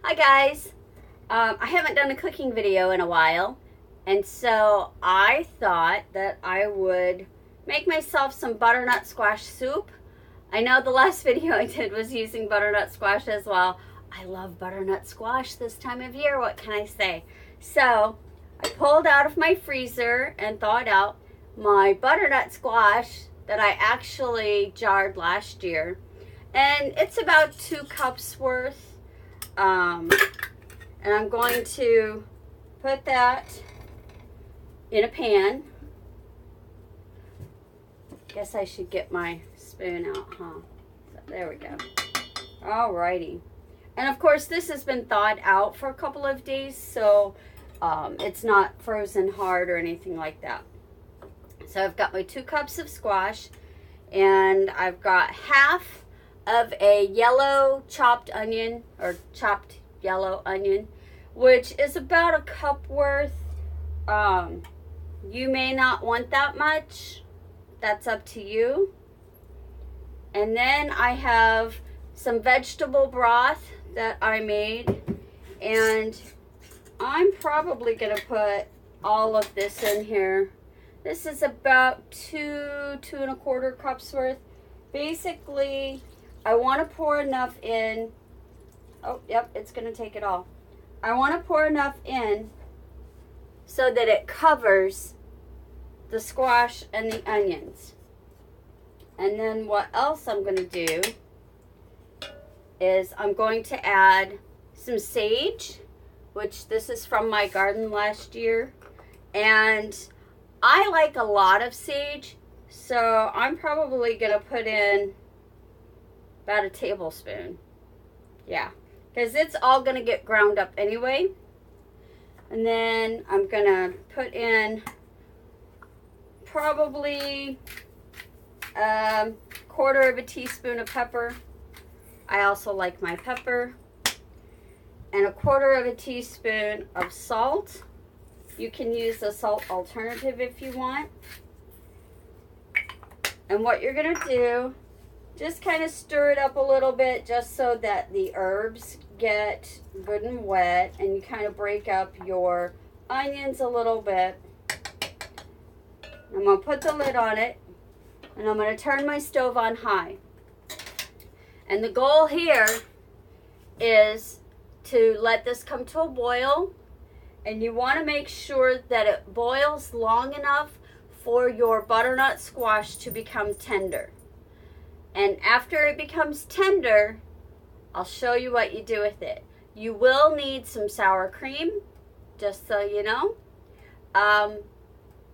Hi guys, I haven't done a cooking video in a while, and so I thought that I would make myself some butternut squash soup. I know the last video I did was using butternut squash as well. I love butternut squash this time of year, what can I say? So I pulled out of my freezer and thawed out my butternut squash that I actually jarred last year, and it's about 2 cups worth. And I'm going to put that in a pan. Guess I should get my spoon out, huh? So there we go. Alrighty. And of course this has been thawed out for a couple of days, so it's not frozen hard or anything like that. So I've got my 2 cups of squash, and I've got half of a yellow chopped onion, or chopped yellow onion, which is about a cup worth. You may not want that much. That's up to you. And then I have some vegetable broth that I made, and I'm probably going to put all of this in here. This is about 2.25 cups worth. Basically, I want to pour enough in. Oh, yep, it's going to take it all. I want to pour enough in so that it covers the squash and the onions. And then what else I'm going to do is I'm going to add some sage, which this is from my garden last year. And I like a lot of sage, so I'm probably going to put in about a tablespoon. Yeah, because it's all going to get ground up anyway. And then I'm going to put in probably a 1/4 teaspoon of pepper. I also like my pepper. And a 1/4 teaspoon of salt. You can use a salt alternative if you want. And what you're going to do, just kind of stir it up a little bit just so that the herbs get good and wet, and you kind of break up your onions a little bit. I'm going to put the lid on it, and I'm going to turn my stove on high. And the goal here is to let this come to a boil, and you want to make sure that it boils long enough for your butternut squash to become tender. And after it becomes tender, I'll show you what you do with it. You will need some sour cream, just so you know.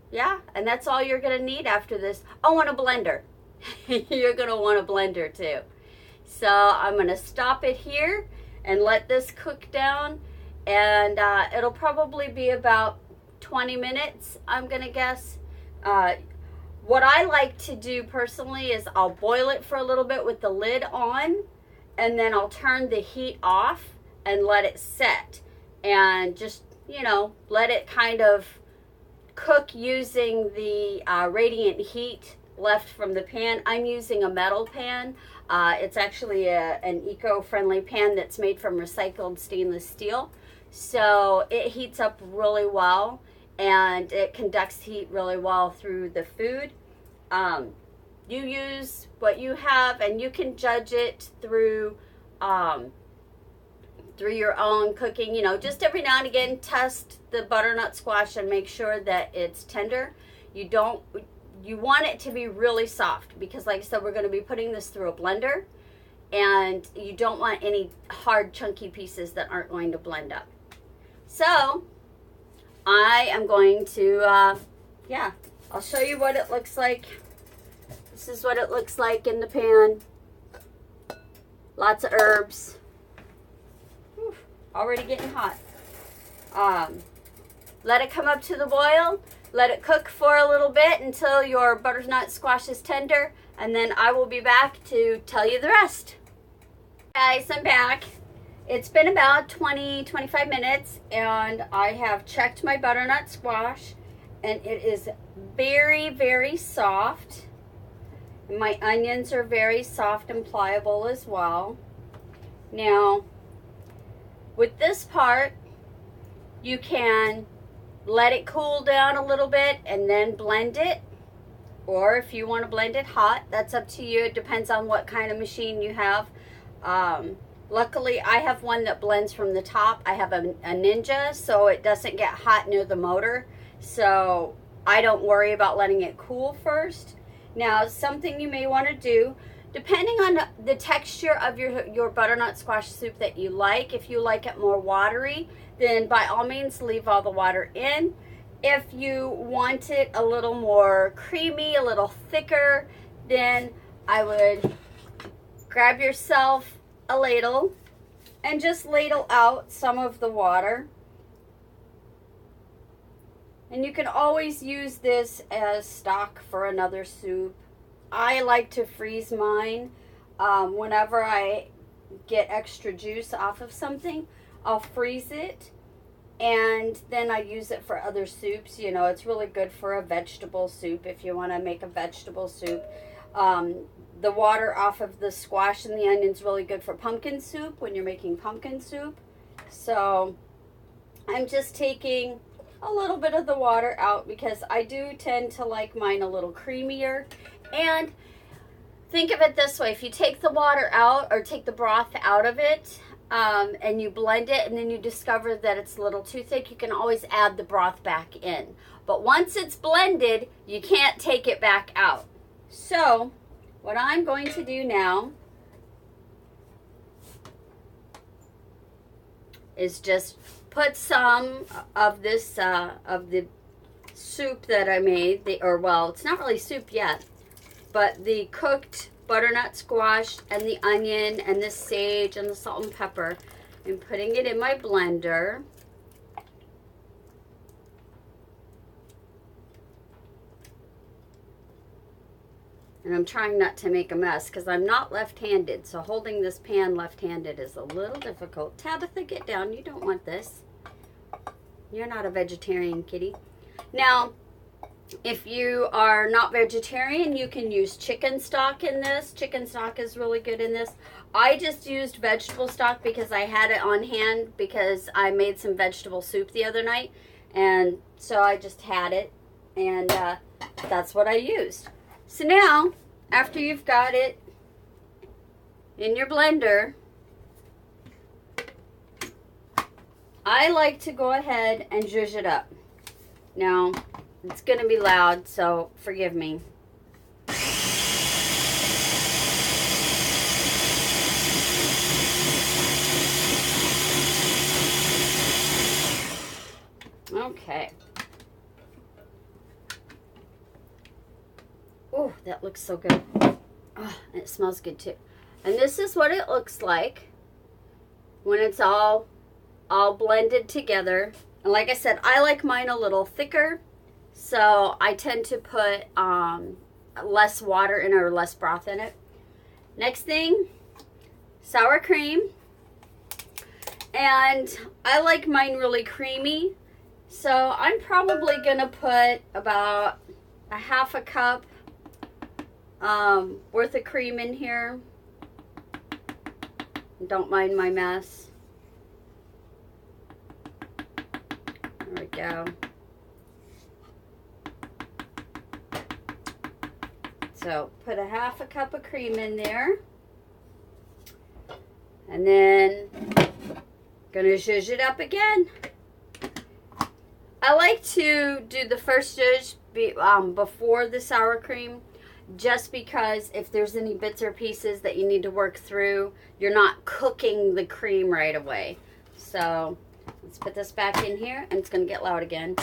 Yeah, and that's all you're going to need after this. Oh, and a blender. You're going to want a blender too. So I'm going to stop it here and let this cook down. And it'll probably be about 20 minutes, I'm going to guess. What I like to do personally is I'll boil it for a little bit with the lid on, and then I'll turn the heat off and let it set, and just, you know, let it kind of cook using the radiant heat left from the pan. I'm using a metal pan. It's actually an eco-friendly pan that's made from recycled stainless steel, so it heats up really well, and it conducts heat really well through the food. You use what you have, and you can judge it through your own cooking. You know, just every now and again test the butternut squash and make sure that it's tender. You want it to be really soft, because like I said, we're going to be putting this through a blender, and you don't want any hard chunky pieces that aren't going to blend up. So I am going to, yeah, I'll show you what it looks like. This is what it looks like in the pan. Lots of herbs. Whew, already getting hot. Let it come up to the boil. Let it cook for a little bit until your butternut squash is tender, and then I will be back to tell you the rest. Guys, I'm back. It's been about 20-25 minutes, and I have checked my butternut squash, and it is very, very soft. My onions are very soft and pliable as well. Now, With this part, you can let it cool down a little bit and then blend it. Or if you want to blend it hot, that's up to you. It depends on what kind of machine you have. Luckily, I have one that blends from the top. I have a Ninja, so it doesn't get hot near the motor. So I don't worry about letting it cool first. Now, something you may want to do, depending on the texture of your butternut squash soup that you like, if you like it more watery, then by all means leave all the water in. If you want it a little more creamy, a little thicker, then I would grab yourself a ladle and just ladle out some of the water. And you can always use this as stock for another soup. I like to freeze mine. Whenever I get extra juice off of something, I'll freeze it. And then I use it for other soups. You know, it's really good for a vegetable soup if you want to make a vegetable soup. The water off of the squash and the onion is really good for pumpkin soup when you're making pumpkin soup. So I'm just taking a little bit of the water out because I do tend to like mine a little creamier. And think of it this way: if you take the water out or take the broth out of it, and you blend it and then you discover that it's a little too thick, you can always add the broth back in. But once it's blended, you can't take it back out. So what I'm going to do now is just put some of this, of the soup that I made, well, it's not really soup yet, but the cooked butternut squash and the onion and the sage and the salt and pepper, and putting it in my blender. And I'm trying not to make a mess because I'm not left-handed, so holding this pan left-handed is a little difficult. Tabitha, get down. You don't want this. You're not a vegetarian, kitty. Now, if you are not vegetarian, you can use chicken stock in this. Chicken stock is really good in this. I just used vegetable stock because I had it on hand because I made some vegetable soup the other night. And so I just had it, and that's what I used. So now, after you've got it in your blender, I like to go ahead and zhuzh it up. Now, it's going to be loud, so forgive me. Okay. Oh, that looks so good. Oh, and it smells good too. And this is what it looks like when it's all blended together. And like I said, I like mine a little thicker, so I tend to put less water in it, or less broth in it. Next thing, sour cream. And I like mine really creamy, so I'm probably gonna put about a half a cup worth of cream in here. Don't mind my mess. There we go. So put a half a cup of cream in there, and then gonna zhuzh it up again. I like to do the first zhuzh before the sour cream, just because if there's any bits or pieces that you need to work through, you're not cooking the cream right away. So let's put this back in here, and it's going to get loud again.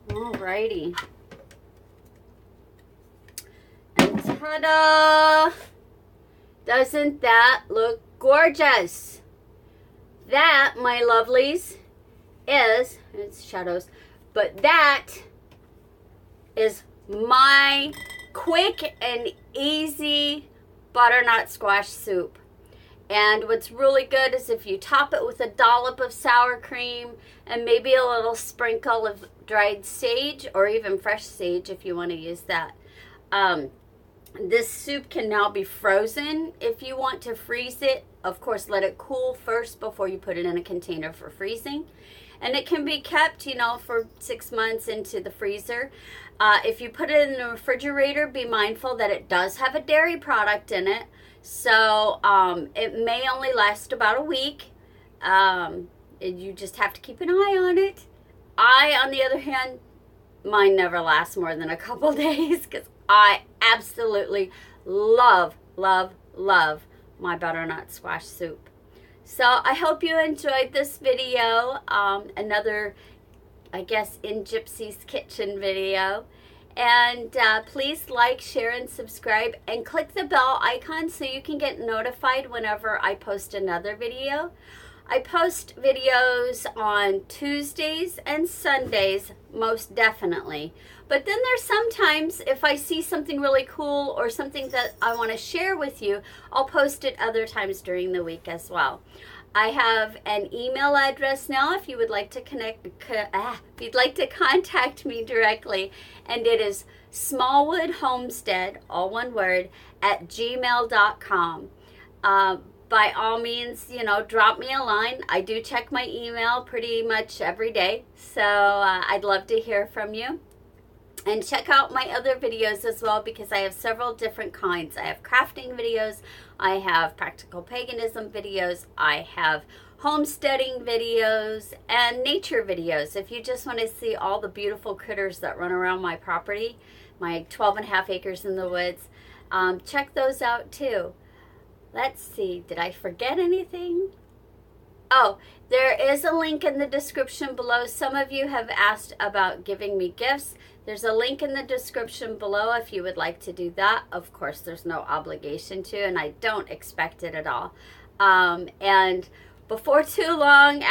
Alrighty. And ta-da! Doesn't that look gorgeous? That, my lovelies, is, it's shadows, but that is my quick and easy butternut squash soup. And what's really good is if you top it with a dollop of sour cream and maybe a little sprinkle of dried sage, or even fresh sage if you want to use that. This soup can now be frozen if you want to freeze it. Of course, let it cool first before you put it in a container for freezing. And it can be kept, you know, for 6 months into the freezer. If you put it in the refrigerator, be mindful that it does have a dairy product in it. So it may only last about a week. You just have to keep an eye on it. On the other hand, mine never lasts more than a couple days because I absolutely love, love, love my butternut squash soup. So I hope you enjoyed this video, another, I guess, in Gypsy's kitchen video. And please like, share, and subscribe, and click the bell icon so you can get notified whenever I post another video. I post videos on Tuesdays and Sundays, most definitely. But then there's sometimes, if I see something really cool or something that I want to share with you, I'll post it other times during the week as well. I have an email address now if you would like to if you'd like to contact me directly, and it is smallwoodhomestead, all one word, at gmail.com. By all means, you know, drop me a line. I do check my email pretty much every day, so I'd love to hear from you. And check out my other videos as well, because I have several different kinds. I have crafting videos, I have practical paganism videos, I have homesteading videos, and nature videos. If you just want to see all the beautiful critters that run around my property, my 12.5 acres in the woods, check those out too. Let's see, did I forget anything? Oh, there is a link in the description below. Some of you have asked about giving me gifts. There's a link in the description below if you would like to do that. Of course, there's no obligation to, and I don't expect it at all. And before too long,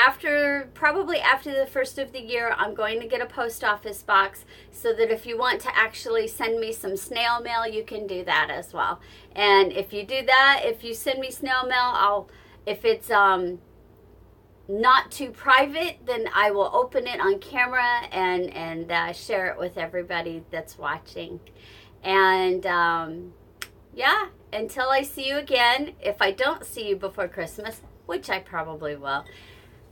probably after the first of the year, I'm going to get a post office box so that if you want to actually send me some snail mail, you can do that as well. And if you do that, if you send me snail mail, if it's not too private, then I will open it on camera and share it with everybody that's watching. And yeah, until I see you again, if I don't see you before Christmas, which I probably will,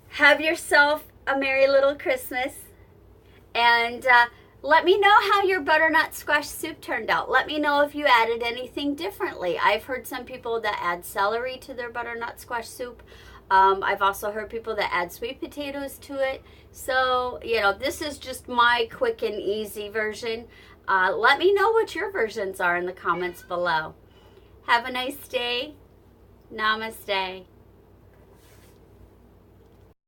have yourself a merry little Christmas. And let me know how your butternut squash soup turned out. Let me know if you added anything differently. I've heard some people that add celery to their butternut squash soup. I've also heard people that add sweet potatoes to it. So, you know, this is just my quick and easy version. Let me know what your versions are in the comments below. Have a nice day. Namaste.